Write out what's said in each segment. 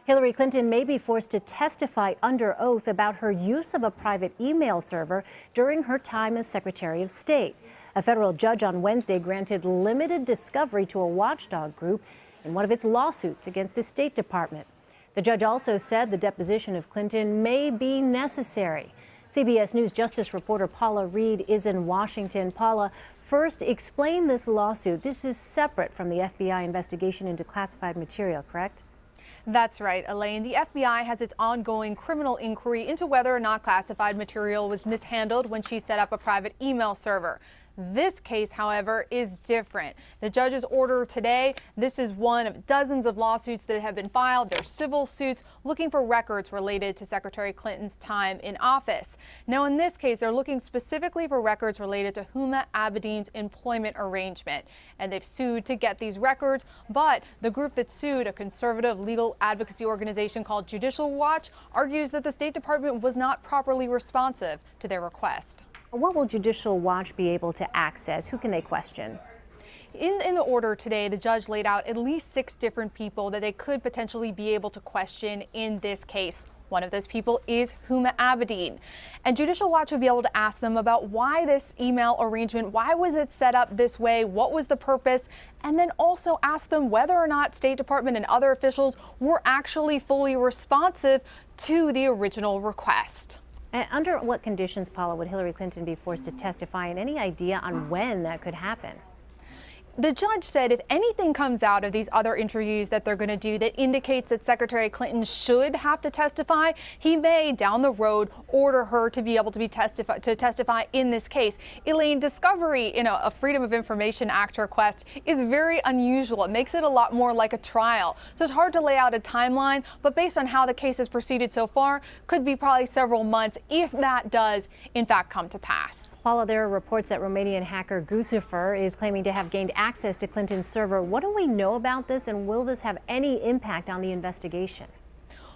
Hillary Clinton may be forced to testify under oath about her use of a private email server during her time as Secretary of State. A federal judge on Wednesday granted limited discovery to a watchdog group in one of its lawsuits against the State Department. The judge also said the deposition of Clinton may be necessary. CBS News Justice reporter Paula Reed is in Washington. Paula, first explain this lawsuit. This is separate from the FBI investigation into classified material, correct? That's right, Elaine. The FBI has its ongoing criminal inquiry into whether or not classified material was mishandled when she set up a private email server. This case, however, is different. The judge's order today, this is one of dozens of lawsuits that have been filed. They're civil suits looking for records related to Secretary Clinton's time in office. Now, in this case, they're looking specifically for records related to Huma Abedin's employment arrangement. And they've sued to get these records, but the group that sued, a conservative legal advocacy organization called Judicial Watch, argues that the State Department was not properly responsive to their request. What will Judicial Watch be able to access? Who can they question? In the order today, the judge laid out at least 6 different people that they could potentially be able to question in this case. One of those people is Huma Abedin. And Judicial Watch would be able to ask them about why this email arrangement, why was it set up this way, what was the purpose, and then also ask them whether or not State Department and other officials were actually fully responsive to the original request. And under what conditions, Paula, would Hillary Clinton be forced to testify, and any idea on when that could happen? The judge said if anything comes out of these other interviews that they're going to do that indicates that Secretary Clinton should have to testify, he may down the road order her to be able to testify in this case. Elaine, discovery in a Freedom of Information Act request is very unusual. It makes it a lot more like a trial. So it's hard to lay out a timeline, but based on how the case has proceeded so far, could be probably several months if that does in fact come to pass. Paula, there are reports that Romanian hacker Guccifer is claiming to have gained access to Clinton's server. What do we know about this, and will this have any impact on the investigation?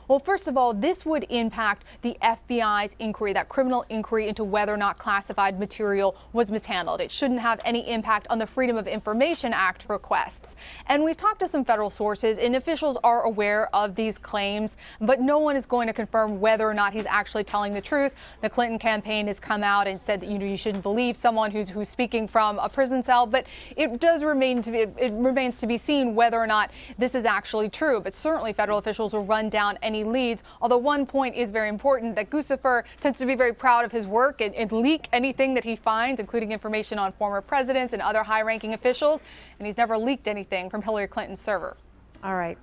Well, first of all, this would impact the FBI's inquiry, that criminal inquiry into whether or not classified material was mishandled. It shouldn't have any impact on the Freedom of Information Act requests. And we've talked to some federal sources, and officials are aware of these claims, but no one is going to confirm whether or not he's actually telling the truth. The Clinton campaign has come out and said that you shouldn't believe someone who's speaking from a prison cell, but it remains to be seen whether or not this is actually true. But certainly federal officials will run down any leads, although one point is very important, that Guccifer tends to be very proud of his work and leak anything that he finds, including information on former presidents and other high-ranking officials, and he's never leaked anything from Hillary Clinton's server. All right.